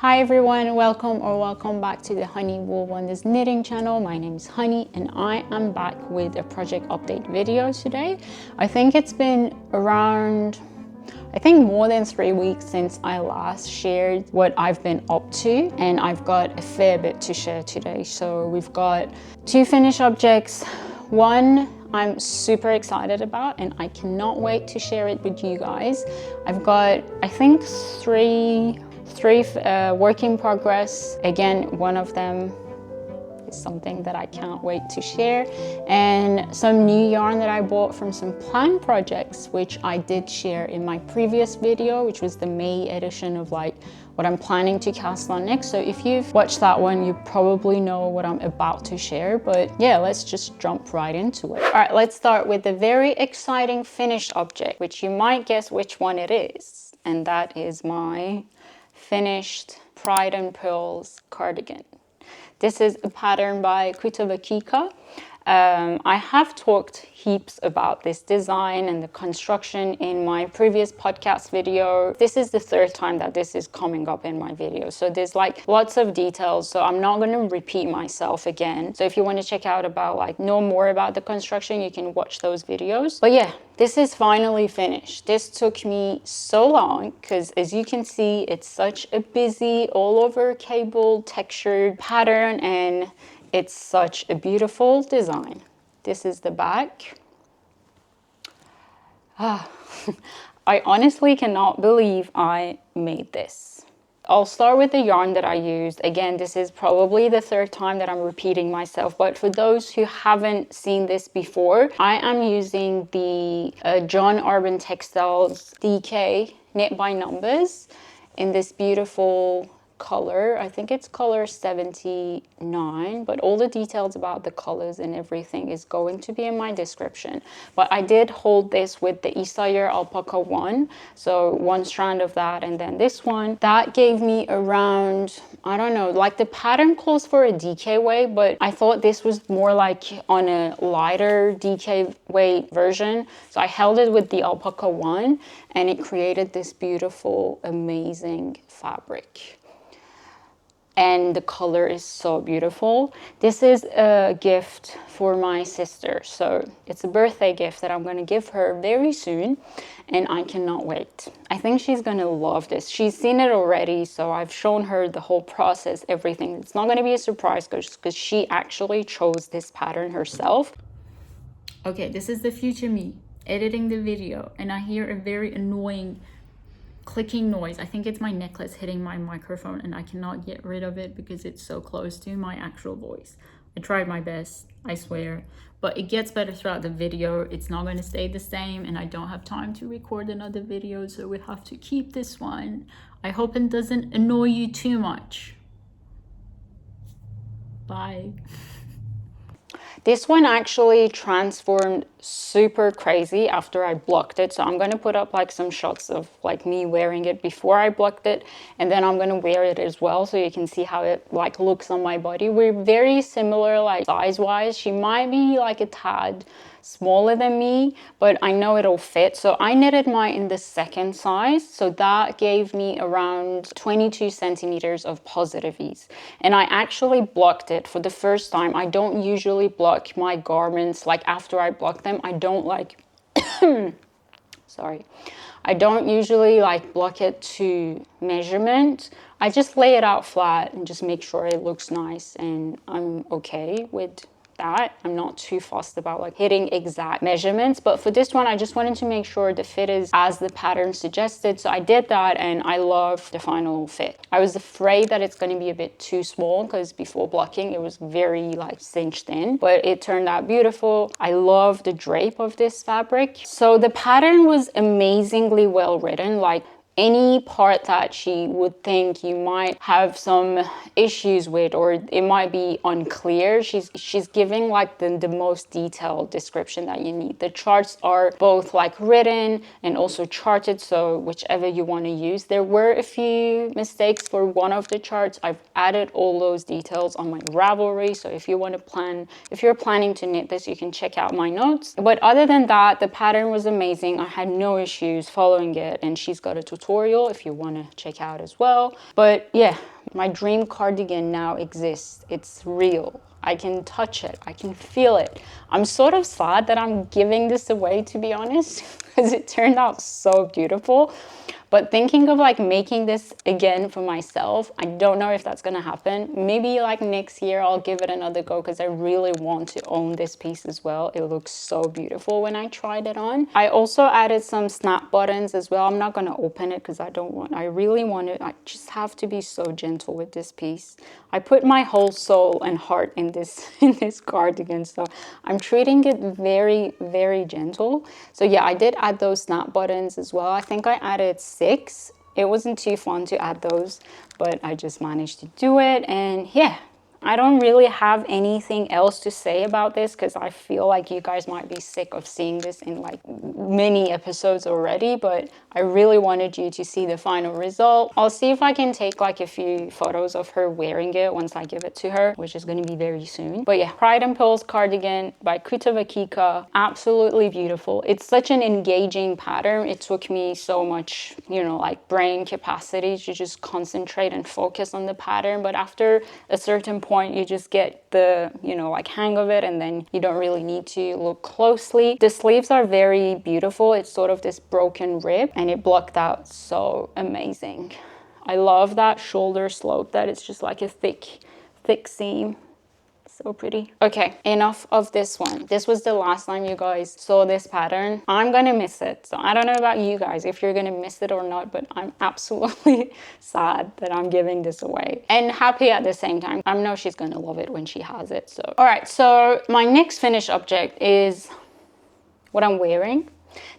Hi everyone, welcome back to the Honey Wool Wonders knitting channel. My name is Honey and I am back with a project update video today. I think it's been around more than 3 weeks since I last shared what I've been up to, and I've got a fair bit to share today. So we've got 2 finished objects. One I'm super excited about and I cannot wait to share it with you guys. I've got, I think, three work in progress. Again, one of them is something that I can't wait to share, and some new yarn that I bought from some planned projects, which I did share in my previous video, which was the May edition of like what I'm planning to cast on next. So if you've watched that one, you probably know what I'm about to share, but yeah, let's just jump right into it. All right, let's start with the very exciting finished object, which you might guess which one it is, and that is my finished Pride and Pearls cardigan. This is a pattern by Kutavakika. I have talked heaps about this design and the construction in my previous podcast video. This is the 3rd time that this is coming up in my video, so there's like lots of details, so I'm not going to repeat myself again. So if you want to check out about know more about the construction, you can watch those videos. But yeah, this is finally finished. This took me so long because, as you can see, it's such a busy all over cable textured pattern, and it's such a beautiful design. This is the back. I honestly cannot believe I made this. I'll start with the yarn that I used. Again, this is probably the 3rd time that I'm repeating myself, but for those who haven't seen this before, I am using the John Arbon Textiles DK Knit by Numbers in this beautiful color. I think it's color 79, but all the details about the colors and everything is going to be in my description. But I did hold this with the Isager Alpaca one, so 1 strand of that, and then this one that gave me around, I don't know, like the pattern calls for a DK weight, but I thought this was more like on a lighter DK weight version, so I held it with the Alpaca one and it created this beautiful, amazing fabric. And the color is so beautiful. This is a gift for my sister, so it's a birthday gift that I'm going to give her very soon, and I cannot wait. I think she's going to love this. She's seen it already, so I've shown her the whole process, everything. It's not going to be a surprise because she actually chose this pattern herself. Okay, this is the future me editing the video, and I hear a very annoying clicking noise. I think it's my necklace hitting my microphone and I cannot get rid of it because it's so close to my actual voice. I tried my best, I swear, but it gets better throughout the video. It's not going to stay the same, and I don't have time to record another video, so we have to keep this one. I hope it doesn't annoy you too much. Bye. This one actually transformed super crazy after I blocked it, so I'm going to put up like some shots of like me wearing it before I blocked it, and then I'm going to wear it as well so you can see how it like looks on my body. We're very similar like size wise. She might be like a tad smaller than me, but I know it'll fit. So I knitted mine in the 2nd size, so that gave me around 22 centimeters of positive ease, and I actually blocked it for the first time. I don't usually block my garments like after I block them. I don't like sorry, I don't usually like block it to measurement. I just lay it out flat and just make sure it looks nice, and I'm okay with that. I'm not too fussed about like hitting exact measurements, but for this one I just wanted to make sure the fit is as the pattern suggested, so I did that and I love the final fit. I was afraid that it's going to be a bit too small because before blocking it was very like cinched in, but it turned out beautiful. I love the drape of this fabric. So the pattern was amazingly well written. Like any part that she would think you might have some issues with or it might be unclear, she's giving like the most detailed description that you need. The charts are both like written and also charted, so whichever you want to use. There were a few mistakes for one of the charts. I've added all those details on my Ravelry, so if you're planning to knit this, you can check out my notes. But other than that, the pattern was amazing. I had no issues following it, and she's got a tutorial tutorial if you want to check out as well. But yeah, my dream cardigan now exists. It's real. I can touch it. I can feel it. I'm sort of sad that I'm giving this away, to be honest, because it turned out so beautiful. But thinking of like making this again for myself, I don't know if that's gonna happen. Maybe like next year I'll give it another go, because I really want to own this piece as well. It looks so beautiful when I tried it on. I also added some snap buttons as well. I'm not gonna open it because I really want it. I just have to be so gentle with this piece. I put my whole soul and heart in this cardigan, so I'm treating it very, very gentle. So yeah, I did add those snap buttons as well. I think I added 6. It wasn't too fun to add those, but I just managed to do it. And yeah, I don't really have anything else to say about this, because I feel like you guys might be sick of seeing this in like many episodes already, but I really wanted you to see the final result. I'll see if I can take like a few photos of her wearing it once I give it to her, which is going to be very soon. But yeah, Pride and Pearls cardigan by Kutavakika. Absolutely beautiful. It's such an engaging pattern. It took me so much, you know, like brain capacity to just concentrate and focus on the pattern. But after a certain point, you just get the, you know, like hang of it, and then you don't really need to look closely. The sleeves are very beautiful. It's sort of this broken rib, and it blocked out so amazing. I love that shoulder slope, that it's just like a thick seam. So pretty. Okay, enough of this one. This was the last time you guys saw this pattern. I'm gonna miss it. So I don't know about you guys if you're gonna miss it or not, but I'm absolutely sad that I'm giving this away, and happy at the same time. I know she's gonna love it when she has it. So all right, so my next finished object is what I'm wearing.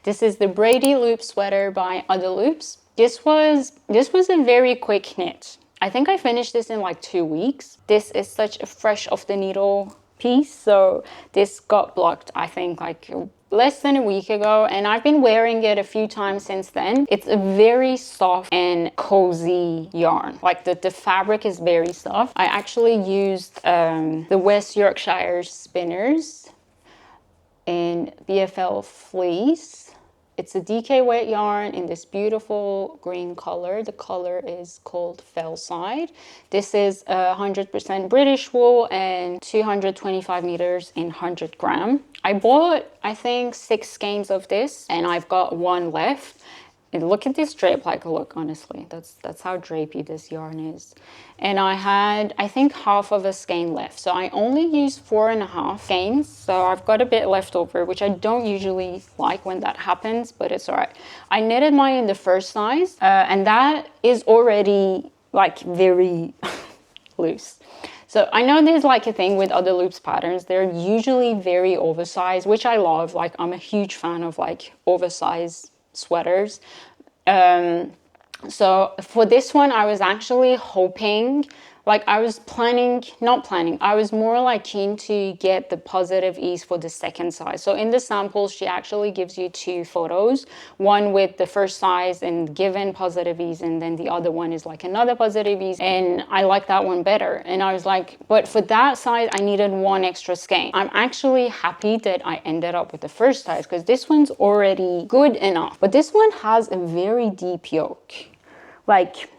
This is the Braidy loop sweater by Other Loops. This was a very quick knit. I think I finished this in like 2 weeks. This is such a fresh off the needle piece. So this got blocked, I think, like less than a week ago, and I've been wearing it a few times since then. It's a very soft and cozy yarn. Like the fabric is very soft. I actually used the West Yorkshire spinners in BFL fleece. It's a DK wet yarn in this beautiful green color. The color is called Fellside. This is 100% British wool and 225 meters in 100 gram. I bought, I think, 6 skeins of this, and I've got 1 left. And look at this drape, like, look, honestly, that's how drapey this yarn is. And I had, I think, half of a skein left. So I only used 4.5 skeins. So I've got a bit left over, which I don't usually like when that happens, but it's all right. I knitted mine in the first size, and that is already like very loose. So I know there's like a thing with Other Loops patterns. They're usually very oversized, which I love. Like, I'm a huge fan of like oversized sweaters. So for this one, I was actually hoping, like I was I was more like keen to get the positive ease for the second size. So in the samples, she actually gives you 2 photos, one with the first size and given positive ease, and then the other one is like another positive ease, and I like that one better. And I was like, but for that size, I needed 1 extra skein. I'm actually happy that I ended up with the first size, because this one's already good enough, but this one has a very deep yoke. Like,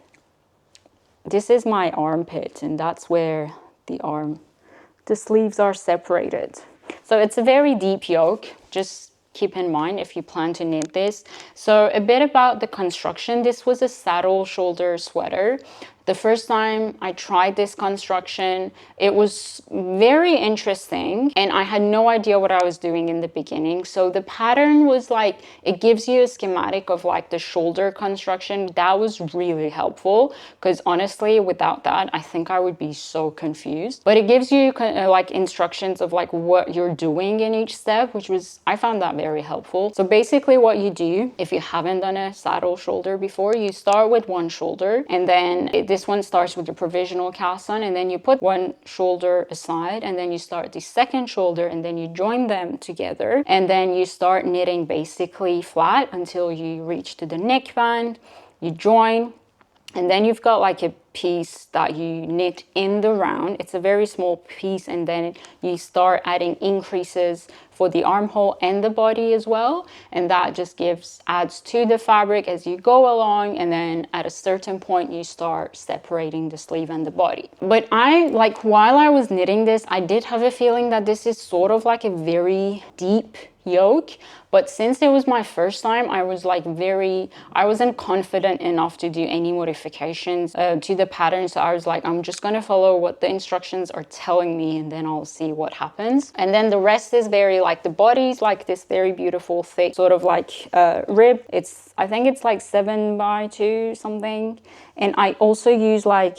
this is my armpit, and that's where the sleeves are separated. So it's a very deep yoke. Just keep in mind if you plan to knit this. So a bit about the construction. This was a saddle shoulder sweater. The first time I tried this construction, it was very interesting, and I had no idea what I was doing in the beginning. So the pattern was like, it gives you a schematic of like the shoulder construction. That was really helpful, because honestly, without that, I think I would be so confused. But it gives you like instructions of like what you're doing in each step, which was, I found that very helpful. So basically what you do, if you haven't done a saddle shoulder before, you start with 1 shoulder, and then this one starts with the provisional cast on, and then you put 1 shoulder aside, and then you start the second shoulder, and then you join them together, and then you start knitting basically flat until you reach to the neckband. You join, and then you've got like a piece that you knit in the round. It's a very small piece, and then you start adding increases for the armhole and the body as well, and that just adds to the fabric as you go along, and then at a certain point you start separating the sleeve and the body. But while I was knitting this, I did have a feeling that this is sort of like a very deep yoke, but since it was my first time, I wasn't confident enough to do any modifications to the pattern. So I was like, I'm just gonna follow what the instructions are telling me, and then I'll see what happens. And then the rest is very like, the body's like this very beautiful thick sort of like rib. I think it's like 7x2 something. And I also use like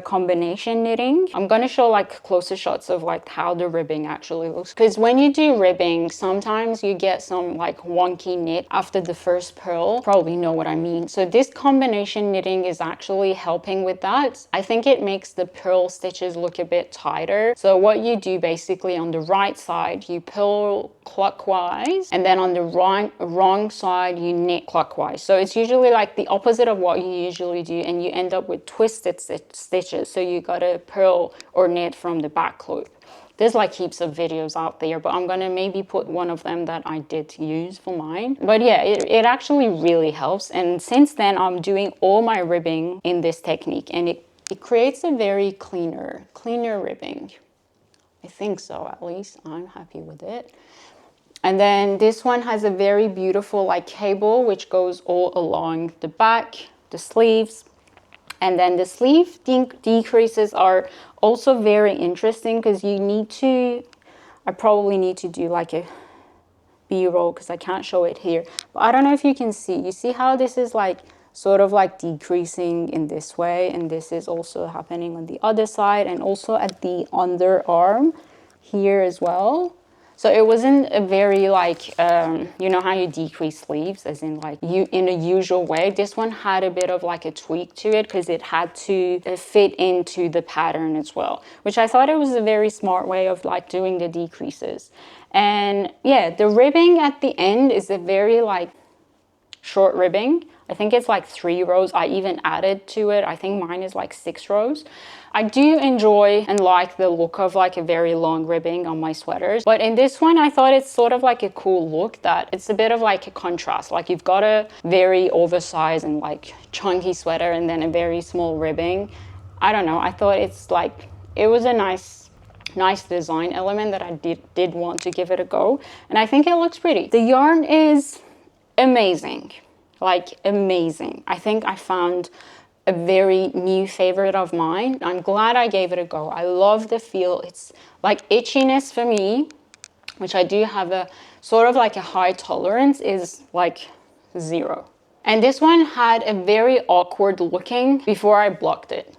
combination knitting. I'm gonna show like closer shots of like how the ribbing actually looks, because when you do ribbing, sometimes you get some like wonky knit after the first purl. Probably know what I mean. So this combination knitting is actually helping with that. I think it makes the purl stitches look a bit tighter. So what you do basically, on the right side you purl clockwise, and then on the wrong side you knit clockwise. So it's usually like the opposite of what you usually do, and you end up with twisted stitches. So you gotta purl or knit from the back loop. There's like heaps of videos out there, but I'm gonna maybe put one of them that I did use for mine. But yeah, it actually really helps. And since then I'm doing all my ribbing in this technique, and it creates a very cleaner ribbing. I think so, at least. I'm happy with it. And then this one has a very beautiful like cable which goes all along the back, the sleeves. And then the sleeve decreases are also very interesting, because I probably need to do like a B-roll because I can't show it here. But I don't know if you can see. You see how this is like sort of like decreasing in this way, and this is also happening on the other side, and also at the underarm here as well. So it wasn't a very like, you know how you decrease sleeves as in like in a usual way. This one had a bit of like a tweak to it, because it had to fit into the pattern as well, which I thought it was a very smart way of like doing the decreases. And yeah, the ribbing at the end is a very like short ribbing. I think it's like 3 rows. I even added to it. I think mine is like 6 rows. I do enjoy and like the look of like a very long ribbing on my sweaters. But in this one, I thought it's sort of like a cool look, that it's a bit of like a contrast. Like you've got a very oversized and like chunky sweater, and then a very small ribbing. I don't know. I thought it was a nice design element that I did want to give it a go. And I think it looks pretty. The yarn is amazing. Like amazing. I think I found a very new favorite of mine. I'm glad I gave it a go. I love the feel. It's like itchiness for me, which I do have a sort of like a high tolerance, is like 0. And this one had a very awkward looking before I blocked it.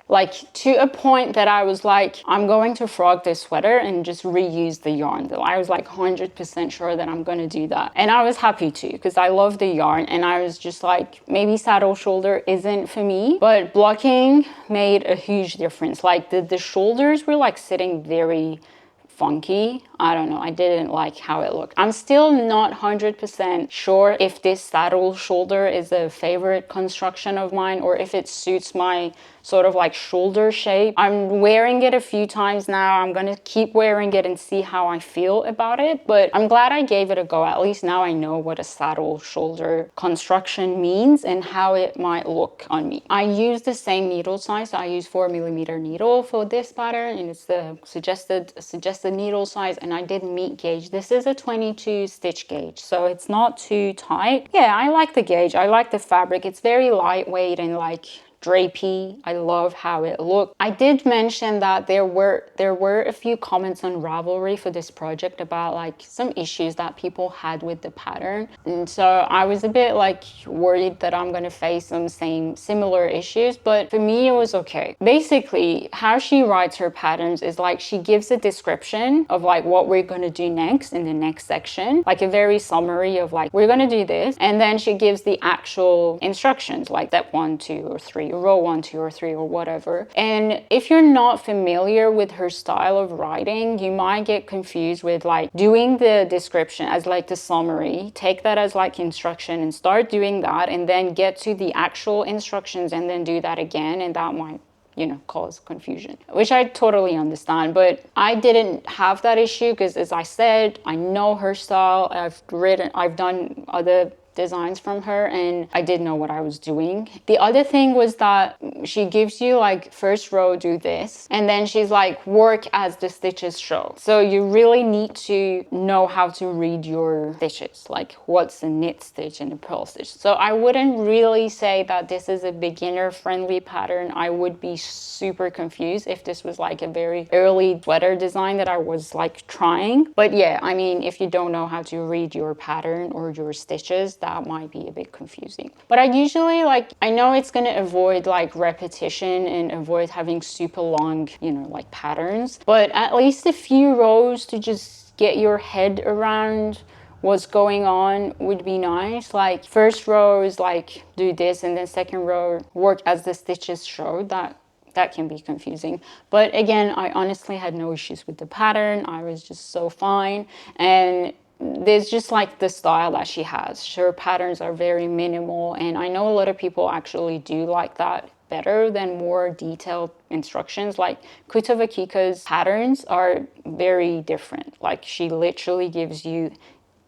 Like to a point that I was like, I'm going to frog this sweater and just reuse the yarn. Though I was like 100% sure that I'm going to do that. And I was happy to, because I love the yarn, and I was just like, maybe saddle shoulder isn't for me, but blocking made a huge difference. Like the shoulders were like sitting very funky. I don't know. I didn't like how it looked. I'm still not 100% sure if this saddle shoulder is a favorite construction of mine, or if it suits my sort of like shoulder shape. I'm wearing it a few times now. I'm gonna keep wearing it and see how I feel about it, but I'm glad I gave it a go. At least now I know what a saddle shoulder construction means and how it might look on me. I use the same needle size. So I use 4mm needle for this pattern, and it's the suggested needle size, and I did meat gauge. This is a 22 stitch gauge, so it's not too tight. Yeah, I like the gauge. I like the fabric. It's very lightweight and like drapey. I love how it looked. I did mention that there were a few comments on Ravelry for this project about like some issues that people had with the pattern, and so I was a bit like worried that I'm gonna face some similar issues, but for me it was okay. Basically how she writes her patterns is like she gives a description of like what we're gonna do next in the next section, like a very summary of like we're gonna do this, and then she gives the actual instructions like step 1, 2 or 3 row 1, 2, or 3 or whatever. And if you're not familiar with her style of writing, you might get confused with like doing the description as like the summary, take that as like instruction and start doing that, and then get to the actual instructions and then do that again, and that might, you know, cause confusion, which I totally understand. But I didn't have that issue because, as I said, I know her style. I've done other designs from her, and I did know what I was doing. The other thing was that she gives you like, first row do this, and then she's like, work as the stitches show. So you really need to know how to read your stitches, like what's a knit stitch and a purl stitch. So I wouldn't really say that this is a beginner friendly pattern. I would be super confused if this was like a very early sweater design that I was like trying. But yeah, I mean, if you don't know how to read your pattern or your stitches, that might be a bit confusing. But I usually like, I know it's going to avoid like repetition and avoid having super long, you know, like patterns, but at least a few rows to just get your head around what's going on would be nice. Like first row is like do this, and then second row work as the stitches show. That can be confusing. But again, I honestly had no issues with the pattern. I was just so fine. And there's just like the style that she has. Her patterns are very minimal, and I know a lot of people actually do like that better than more detailed instructions. Like Kutavakika's patterns are very different. Like she literally gives you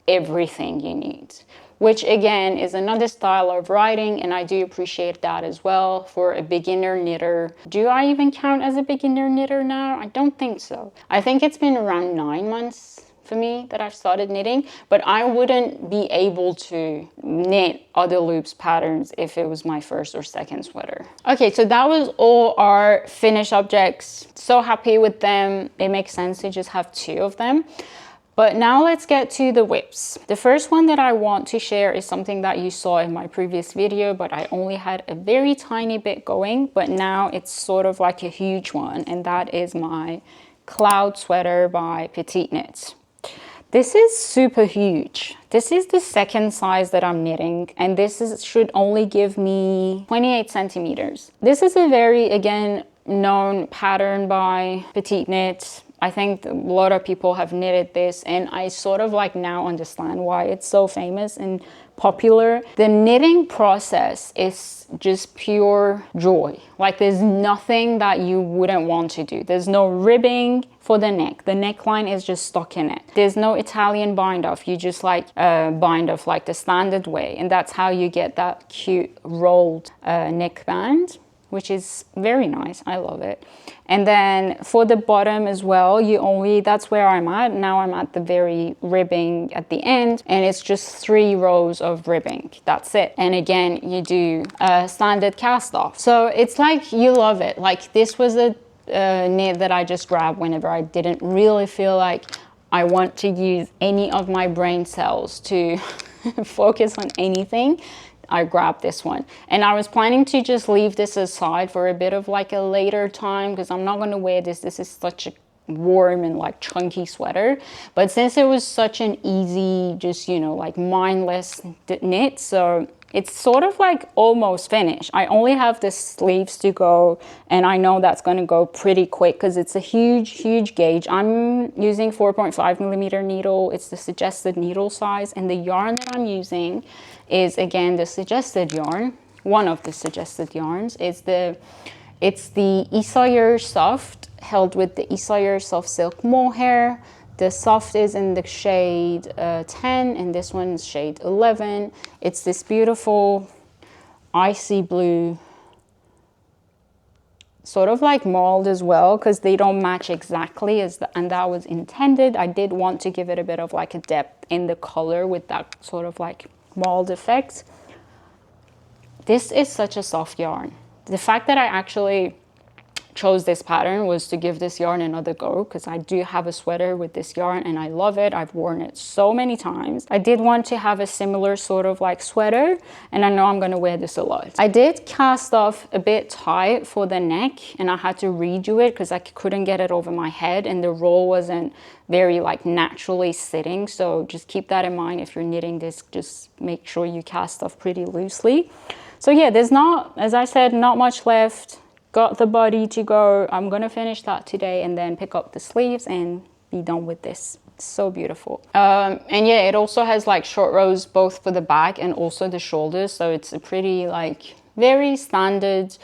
everything you need, which again is another style of writing, and I do appreciate that as well for a beginner knitter. Do I even count as a beginner knitter now? I don't think so. I think it's been around 9 months for me that I've started knitting, but I wouldn't be able to knit other loops patterns if it was my first or second sweater. Okay, so that was all our finished objects. So happy with them. It makes sense to just have 2 of them. But now let's get to the whips. The first one that I want to share is something that you saw in my previous video, but I only had a very tiny bit going, but now it's sort of like a huge one, and that is my cloud sweater by Petiteknit. This is super huge. This is the second size that I'm knitting, and should only give me 28 centimeters. This is a very, again, known pattern by Petiteknit. I think a lot of people have knitted this, and I sort of like now understand why it's so famous and popular. The knitting process is just pure joy. Like there's nothing that you wouldn't want to do. There's no ribbing for the neck. The neckline is just stuck in it. There's no Italian bind off. You just like bind off like the standard way, and that's how you get that cute rolled neckband, which is very nice. I love it. And then for the bottom as well, that's where I'm at. Now I'm at the very ribbing at the end, and it's just 3 rows of ribbing. That's it. And again, you do a standard cast off. So it's like, you love it. Like this was a knit that I just grabbed whenever I didn't really feel like I want to use any of my brain cells to focus on anything. I grabbed this one, and I was planning to just leave this aside for a bit of like a later time because I'm not going to wear this. This is such a warm and like chunky sweater, but since it was such an easy, just, you know, like mindless knit, so it's sort of like almost finished. I only have the sleeves to go, and I know that's going to go pretty quick because it's a huge gauge. I'm using 4.5mm needle. It's the suggested needle size, and the yarn that I'm using is again the suggested yarn. One of the suggested yarns is it's the Isager Soft, held with the Isager Soft Silk Mohair. The soft is in the shade 10, and this one is shade 11. It's this beautiful icy blue, sort of like mold as well, because they don't match exactly, and that was intended. I did want to give it a bit of like a depth in the color with that sort of like mold effect. This is such a soft yarn. The fact that I actually chose this pattern was to give this yarn another go, because I do have a sweater with this yarn and I love it. I've worn it so many times. I did want to have a similar sort of like sweater, and I know I'm going to wear this a lot. I did cast off a bit tight for the neck, and I had to redo it because I couldn't get it over my head, and the roll wasn't very like naturally sitting. So just keep that in mind if you're knitting this. Just make sure you cast off pretty loosely. So yeah, there's not, as I said, not much left. Got the body to go. I'm gonna finish that today and then pick up the sleeves and be done with this. It's so beautiful. And yeah, it also has like short rows both for the back and also the shoulders. So it's a pretty like very standard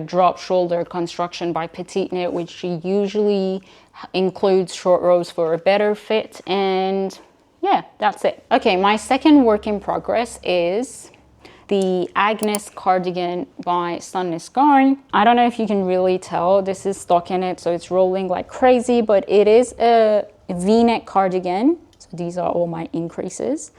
drop shoulder construction by Petiteknit, which usually includes short rows for a better fit. And yeah, that's it. Okay, my second work in progress is the Agnes Cardigan by Sandnes Garn. I don't know if you can really tell, this is stockinette, so it's rolling like crazy, but it is a V-neck cardigan. So these are all my increases.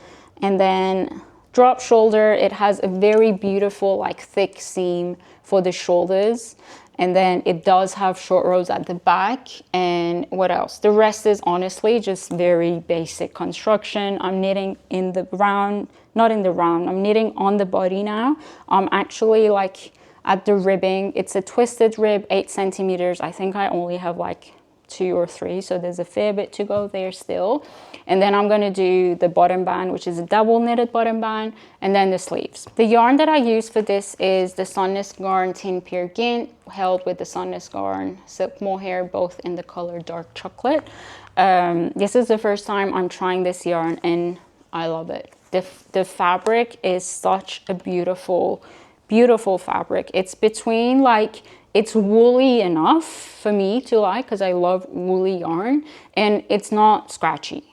And then drop shoulder, it has a very beautiful like thick seam for the shoulders. And then it does have short rows at the back. And what else? The rest is honestly just very basic construction. I'm knitting in the round, not in the round, I'm knitting on the body now. I'm actually like at the ribbing. It's a twisted rib, 8 centimeters. I think I only have like 2 or 3, so there's a fair bit to go there still. And then I'm going to do the bottom band, which is a double knitted bottom band, and then the sleeves. The yarn that I use for this is the Sandnes Garn Tynn Peer Gynt, held with the Sandnes Garn Silk Mohair, both in the color dark chocolate. This is the first time I'm trying this yarn and I love it. The fabric is such a beautiful, beautiful fabric. It's between like, it's woolly enough for me to like, because I love woolly yarn, and it's not scratchy.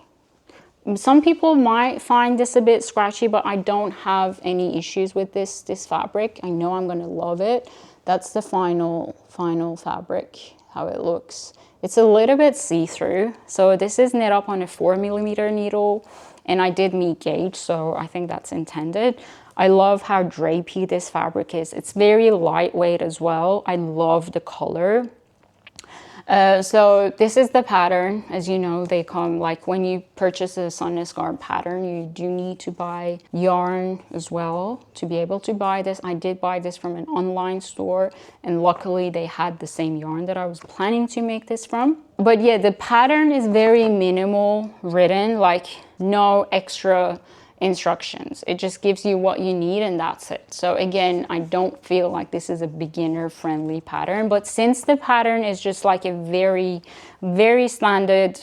Some people might find this a bit scratchy, but I don't have any issues with this fabric. I know I'm gonna love it. That's the final fabric, how it looks. It's a little bit see-through. So this is knit up on a 4mm needle, and I did meat gauge, so I think that's intended. I love how drapey this fabric is. It's very lightweight as well. I love the color. So this is the pattern. As you know, they come like when you purchase a Sandnes Garn pattern, you do need to buy yarn as well to be able to buy this. I did buy this from an online store, and luckily they had the same yarn that I was planning to make this from. But yeah, the pattern is very minimal written, like no extra instructions. It just gives you what you need and that's it. So again, I don't feel like this is a beginner friendly pattern, but since the pattern is just like a very, very standard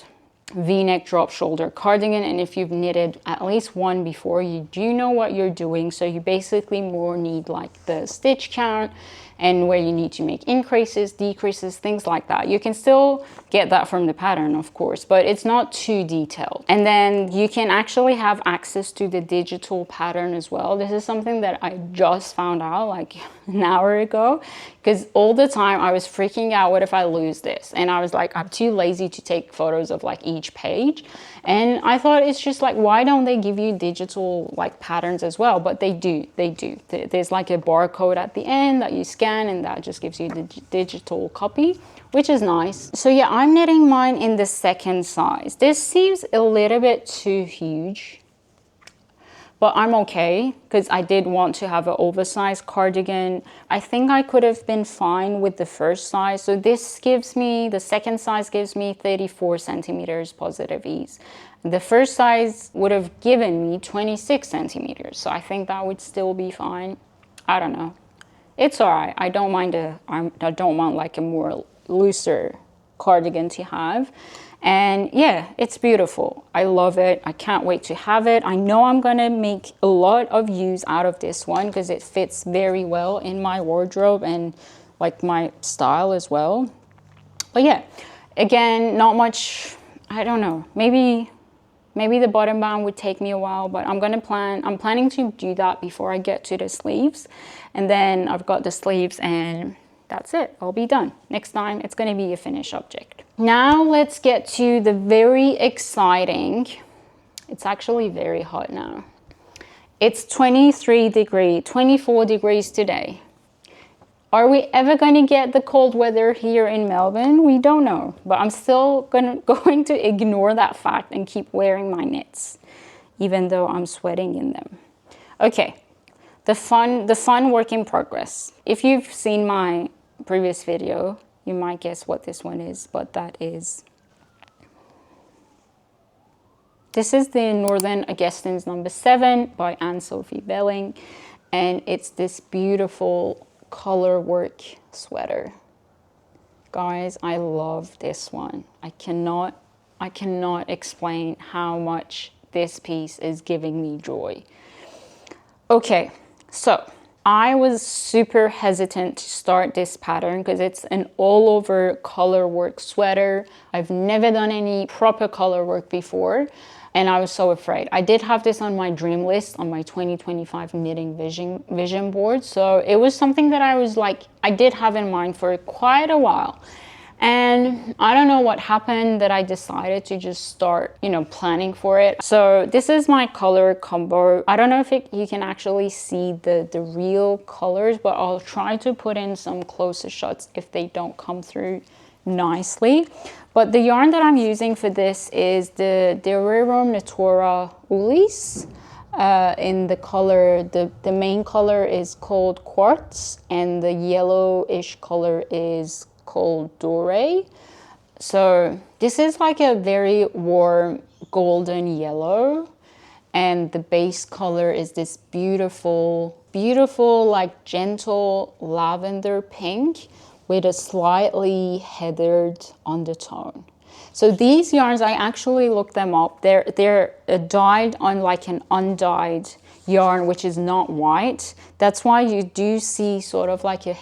V-neck drop shoulder cardigan, and if you've knitted at least one before, you do know what you're doing. So you basically more need like the stitch count and where you need to make increases, decreases, things like that. You can still get that from the pattern, of course, but it's not too detailed. And then you can actually have access to the digital pattern as well. This is something that I just found out like an hour ago, because all the time I was freaking out, what if I lose this? And I was like, I'm too lazy to take photos of like each page. And I thought it's just like, why don't they give you digital like patterns as well? But they do. There's like a barcode at the end that you scan, and that just gives you the digital copy, which is nice. So yeah, I'm knitting mine in the second size. This seems a little bit too huge, but I'm okay, because I did want to have an oversized cardigan. I think I could have been fine with the first size. So this gives me, the second size gives me 34 centimeters positive ease. The first size would have given me 26 centimeters. So I think that would still be fine. I don't know. It's all right. I don't mind I don't want like a more looser cardigan to have. And yeah, it's beautiful. I love it. I can't wait to have it. I know I'm gonna make a lot of use out of this one because it fits very well in my wardrobe and like my style as well. But yeah, again, not much, I don't know, maybe the bottom band would take me a while, but I'm planning to do that before I get to the sleeves. And then I've got the sleeves and that's it, I'll be done. Next time it's gonna be a finished object. Now let's get to the very exciting, it's actually very hot now. It's 23 degrees, 24 degrees today. Are we ever gonna get the cold weather here in Melbourne? We don't know, but I'm still going to ignore that fact and keep wearing my knits, even though I'm sweating in them. Okay, the fun work in progress. If you've seen my previous video, you might guess what this one is, but this is the Northern Augustins number 7 by Anne-Sophie Velling. and it's this beautiful color work sweater. Guys, I love this one. I cannot explain how much this piece is giving me joy. Okay, so I was super hesitant to start this pattern because it's an all over color work sweater. I've never done any proper color work before, and I was so afraid. I did have this on my dream list on my 2025 knitting vision board. So it was something that I was like, I did have in mind for quite a while. And I don't know what happened that I decided to just start, you know, planning for it. So this is my color combo. I don't know if you can actually see the real colors, but I'll try to put in some closer shots if they don't come through nicely. But the yarn that I'm using for this is the Rerum Natura Ulysse. In the color, the main color is called Quartz, and the yellowish color is called Doré. So this is like a very warm golden yellow, and the base color is this beautiful like gentle lavender pink with a slightly heathered undertone. So these yarns, I actually looked them up. They're dyed on like an undyed yarn, which is not white. That's why you do see sort of like a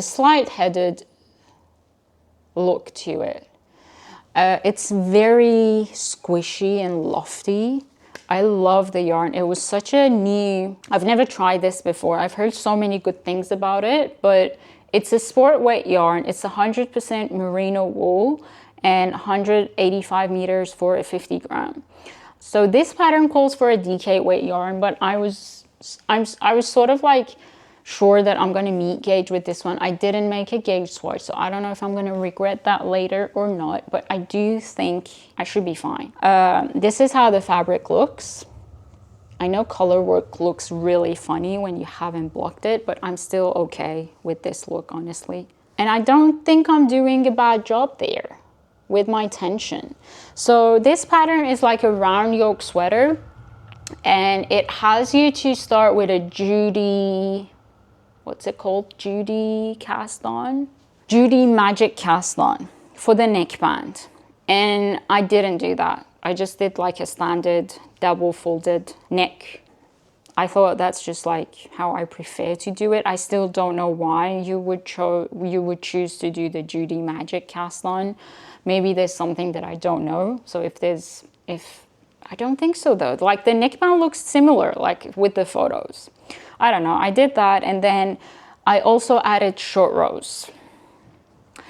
slight headed look to it. It's very squishy and lofty. I love the yarn. It was such a new, I've never tried this before. I've heard so many good things about it, but it's a sport weight yarn. It's 100% merino wool and 185 meters for a 50 gram. So this pattern calls for a DK weight yarn, but I was sort of like sure that I'm going to meet gauge with this one. I didn't make a gauge swatch, so I don't know if I'm going to regret that later or not, but I do think I should be fine. This is how the fabric looks. I know color work looks really funny when you haven't blocked it, but I'm still okay with this look, honestly. And I don't think I'm doing a bad job there with my tension. So this pattern is like a round yoke sweater, and it has you to start with a Judy, what's it called? Judy cast on? Judy magic cast on for the neckband. And I didn't do that. I just did like a standard double folded neck. I thought that's just like how I prefer to do it. I still don't know why you would choose to do the Judy magic cast on. Maybe there's something that I don't know. So I don't think so though. Like the neckband looks similar, like with the photos. I don't know. I did that, and then I also added short rows,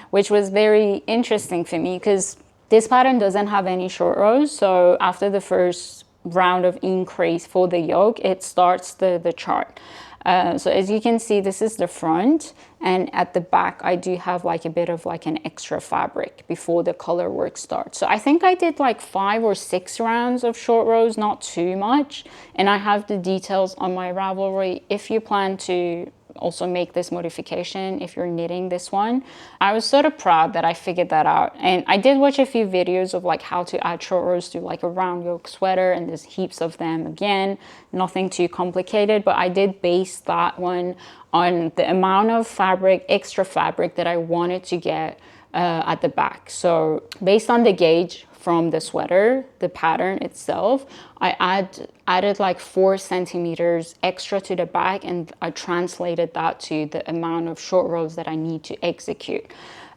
which was very interesting for me because this pattern doesn't have any short rows. So after the first round of increase for the yoke, it starts the chart. So as you can see, this is the front, and at the back I do have like a bit of like an extra fabric before the color work starts. So I think I did like 5 or 6 rounds of short rows, not too much, and I have the details on my Ravelry if you plan to also make this modification if you're knitting this one. I was sort of proud that I figured that out, and I did watch a few videos of like how to add short rows to like a round yoke sweater, and there's heaps of them. Again, nothing too complicated, but I did base that one on the amount of fabric, extra fabric that I wanted to get at the back. So based on the gauge from the sweater, the pattern itself, I added like 4 centimeters extra to the back, and I translated that to the amount of short rows that I need to execute.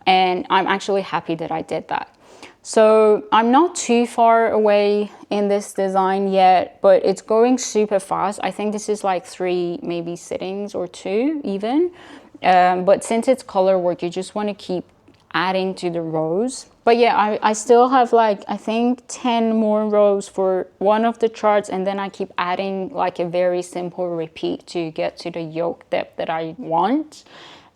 And I'm actually happy that I did that. So I'm not too far away in this design yet, but it's going super fast. I think this is like 3 maybe sittings or 2 even. But since it's color work, you just want to keep adding to the rows. But yeah, I still have like, I think 10 more rows for one of the charts, and then I keep adding like a very simple repeat to get to the yoke depth that I want.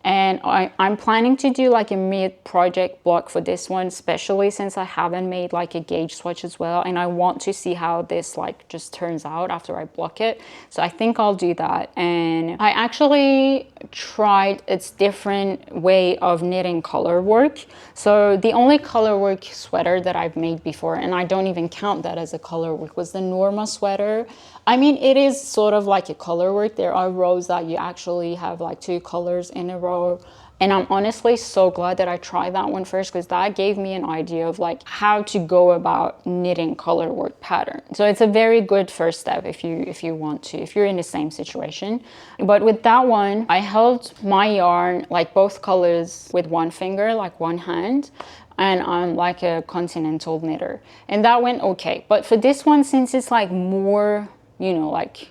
And I'm planning to do like a mid-project block for this one, especially since I haven't made like a gauge swatch as well. And I want to see how this like just turns out after I block it. So I think I'll do that. And I actually tried its different way of knitting color work. So the only color work sweater that I've made before, and I don't even count that as a color work, was the Norma sweater. I mean, it is sort of like a color work. There are rows that you actually have like 2 colors in a row. And I'm honestly so glad that I tried that one first, because that gave me an idea of like how to go about knitting color work pattern. So it's a very good first step if you want to, if you're in the same situation. But with that one, I held my yarn, like both colors, with one finger, like one hand. And I'm like a continental knitter. And that went okay. But for this one, since it's like more, you know, like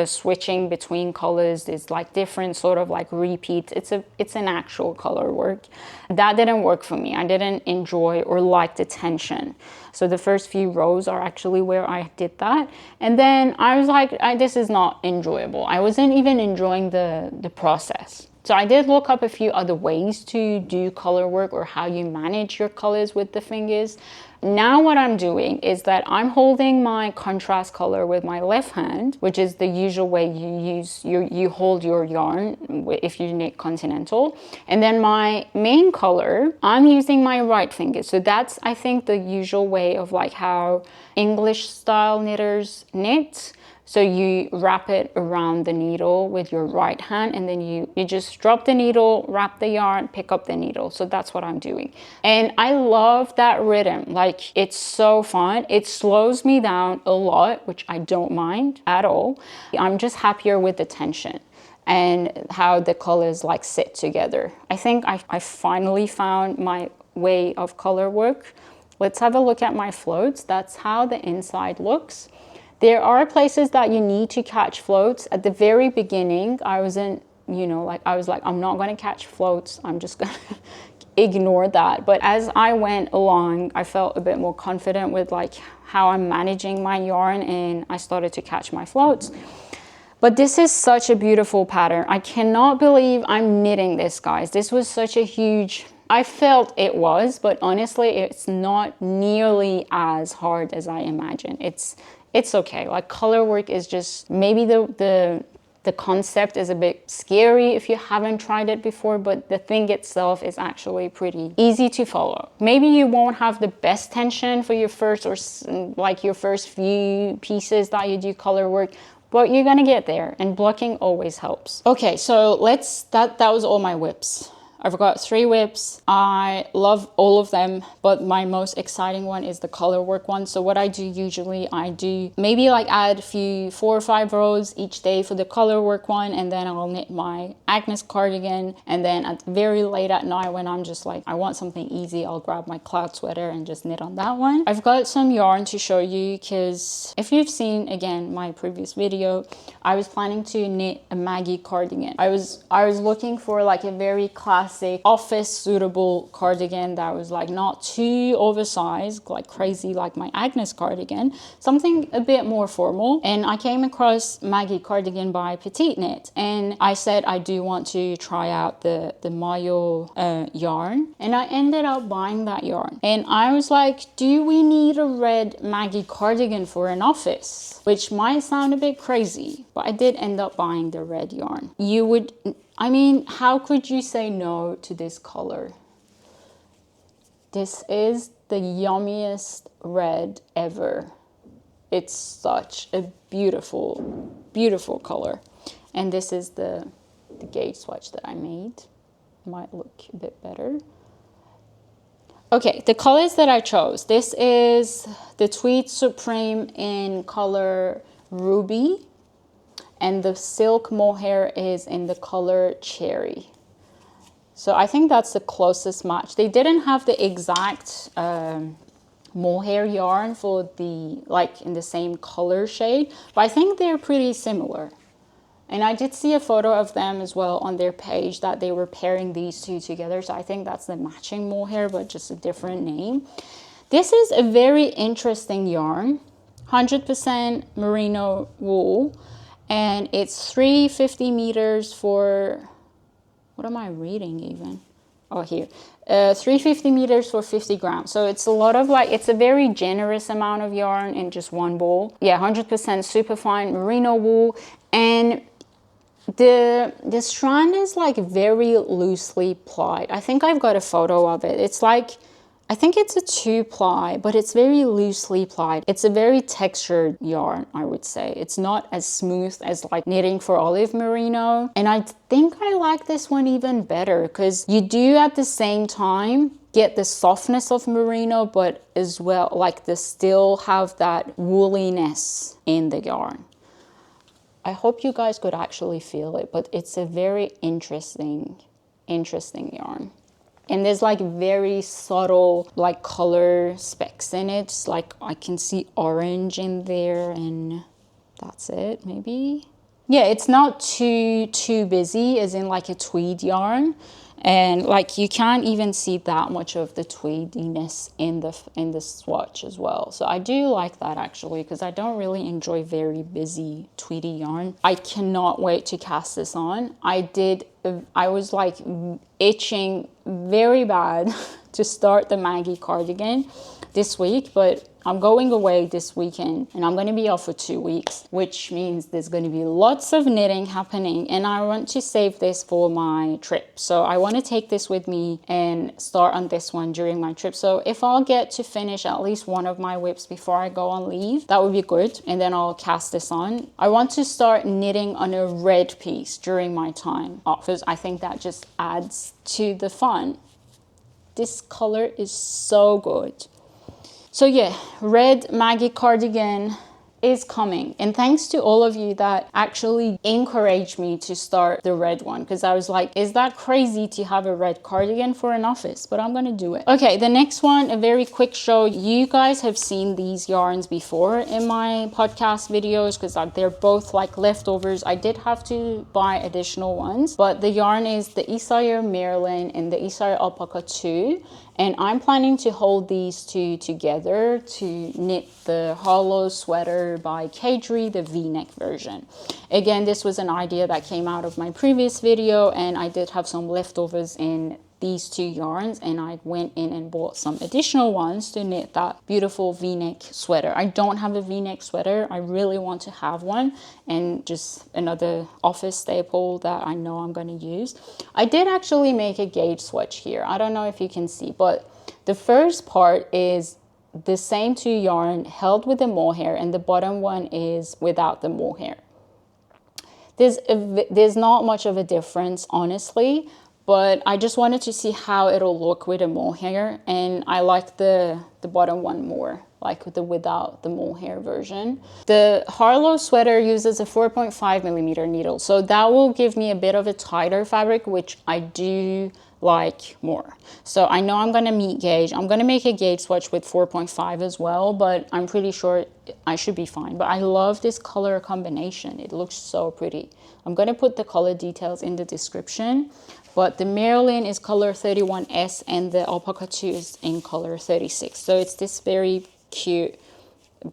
switching between colors, is like different sort of like repeat, it's an actual color work, that didn't work for me. I didn't enjoy or like the tension. So the first few rows are actually where I did that, and then I was like, this is not enjoyable. I wasn't even enjoying the process. So I did look up a few other ways to do color work, or how you manage your colors with the fingers. Now what I'm doing is that I'm holding my contrast color with my left hand, which is the usual way you hold your yarn if you knit continental. And then my main color, I'm using my right finger. So that's, I think, the usual way of like how English style knitters knit. So you wrap it around the needle with your right hand, and then you just drop the needle, wrap the yarn, pick up the needle. So that's what I'm doing. And I love that rhythm. Like, it's so fun. It slows me down a lot, which I don't mind at all. I'm just happier with the tension and how the colors like sit together. I think I finally found my way of color work. Let's have a look at my floats. That's how the inside looks. There are places that you need to catch floats. At the very beginning, I was like, I'm not going to catch floats. I'm just going to ignore that. But as I went along, I felt a bit more confident with like how I'm managing my yarn, and I started to catch my floats. But this is such a beautiful pattern. I cannot believe I'm knitting this, guys. This was such a huge... I felt it was, but honestly, it's not nearly as hard as I imagined. It's okay. Like, color work is just, maybe the concept is a bit scary if you haven't tried it before, but the thing itself is actually pretty easy to follow. Maybe you won't have the best tension for your first, or like your first few pieces that you do color work, but you're gonna get there, and blocking always helps. Okay, so that was all my whips. I've got 3 whips. I love all of them, but my most exciting one is the color work one. So what I do usually, I do maybe like add a few 4 or 5 rows each day for the color work one, and then I'll knit my Agnes cardigan, and then at very late at night, when I'm just like, I want something easy, I'll grab my cloud sweater and just knit on that one. I've got some yarn to show you, because if you've seen, again, my previous video, I was planning to knit a Maggie cardigan. I was looking for like a very classic office suitable cardigan that was like not too oversized, like crazy like my Agnes cardigan, something a bit more formal. And I came across Maggie cardigan by Petiteknit, and I said I do want to try out the Majo yarn, and I ended up buying that yarn. And I was like, do we need a red Maggie cardigan for an office? Which might sound a bit crazy, but I did end up buying the red yarn. I mean, how could you say no to this color? This is the yummiest red ever. It's such a beautiful, beautiful color. And this is the gauge swatch that I made. Might look a bit better. Okay, the colors that I chose. This is the Tweed Supreme in color Ruby. And the silk mohair is in the color cherry. So I think that's the closest match. They didn't have the exact mohair yarn for like in the same color shade, but I think they're pretty similar. And I did see a photo of them as well on their page that they were pairing these two together. So I think that's the matching mohair, but just a different name. This is a very interesting yarn, 100% merino wool. And it's 350 meters for What am I reading even? Oh, here. 350 meters for 50 grams. So it's a lot of like, it's a very generous amount of yarn in just one ball. Yeah, 100% superfine merino wool. And the strand is like very loosely plied. I think I've got a photo of it. It's like, I think it's a 2-ply, but it's very loosely plied. It's a very textured yarn, I would say. It's not as smooth as like knitting for olive merino. And I think I like this one even better because you do at the same time get the softness of merino, but as well, like they still have that wooliness in the yarn. I hope you guys could actually feel it, but it's a very interesting yarn. And there's like very subtle like color specks in it. It's like I can see orange in there and that's it maybe. Yeah, it's not too busy as in like a tweed yarn. And like you can't even see that much of the tweediness in the swatch as well. So I do like that actually because I don't really enjoy very busy tweedy yarn. I cannot wait to cast this on. I was like itching very bad to start the Maggie cardigan this week, but I'm going away this weekend and I'm going to be off for 2 weeks, which means there's going to be lots of knitting happening and I want to save this for my trip. So I want to take this with me and start on this one during my trip. So if I'll get to finish at least one of my whips before I go on leave, that would be good. And then I'll cast this on. I want to start knitting on a red piece during my time off because I think that just adds to the fun. This color is so good. So yeah, red Maggie cardigan is coming. And thanks to all of you that actually encouraged me to start the red one. Because I was like, is that crazy to have a red cardigan for an office? But I'm going to do it. Okay, the next one, a very quick show. You guys have seen these yarns before in my podcast videos because they're both like leftovers. I did have to buy additional ones. But the yarn is the Isager Merlin and the Isager Alpaca 2. And I'm planning to hold these two together to knit the hollow sweater by Kadri, the V-neck version. Again, this was an idea that came out of my previous video and I did have some leftovers in these two yarns and I went in and bought some additional ones to knit that beautiful V-neck sweater. I don't have a V-neck sweater. I really want to have one and just another office staple that I know I'm going to use. I did actually make a gauge swatch here. I don't know if you can see, but the first part is the same two yarn held with the mohair and the bottom one is without the mohair. There's not much of a difference, honestly, but I just wanted to see how it'll look with a mohair, and I like the bottom one more, like with the without the mohair version. The Harlow sweater uses a 4.5mm needle, so that will give me a bit of a tighter fabric, which I do like more. So I know I'm gonna meet gauge. I'm gonna make a gauge swatch with 4.5 as well, but I'm pretty sure I should be fine. But I love this color combination. It looks so pretty. I'm gonna put the color details in the description, but the Merlin is color 31S and the Alpaca 2 is in color 36. So it's this very cute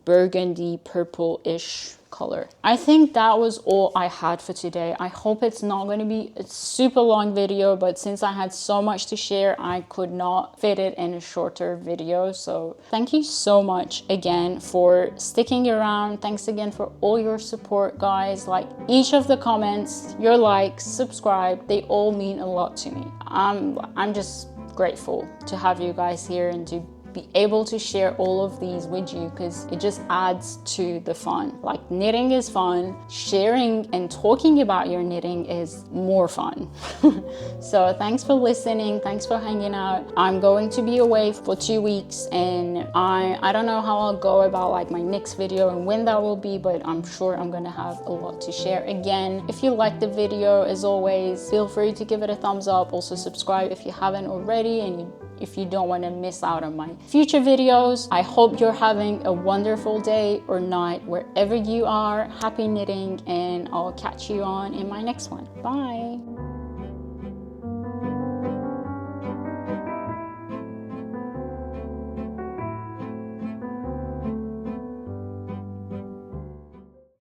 burgundy purple-ish color. I think that was all I had for today. I hope it's not going to be a super long video, but since I had so much to share, I could not fit it in a shorter video. So thank you so much again for sticking around. Thanks again for all your support, guys. Like each of the comments, your likes, subscribe, they all mean a lot to me. I'm just grateful to have you guys here and to be able to share all of these with you because it just adds to the fun. Like knitting is fun, sharing and talking about your knitting is more fun. So thanks for listening, thanks for hanging out. I'm going to be away for 2 weeks and I don't know how I'll go about like my next video and when that will be, but I'm sure I'm gonna have a lot to share. Again, if you liked the video, as always, feel free to give it a thumbs up. Also subscribe if you haven't already, and if you don't want to miss out on my future videos. I hope you're having a wonderful day or night wherever you are. Happy knitting, and I'll catch you on in my next one. Bye.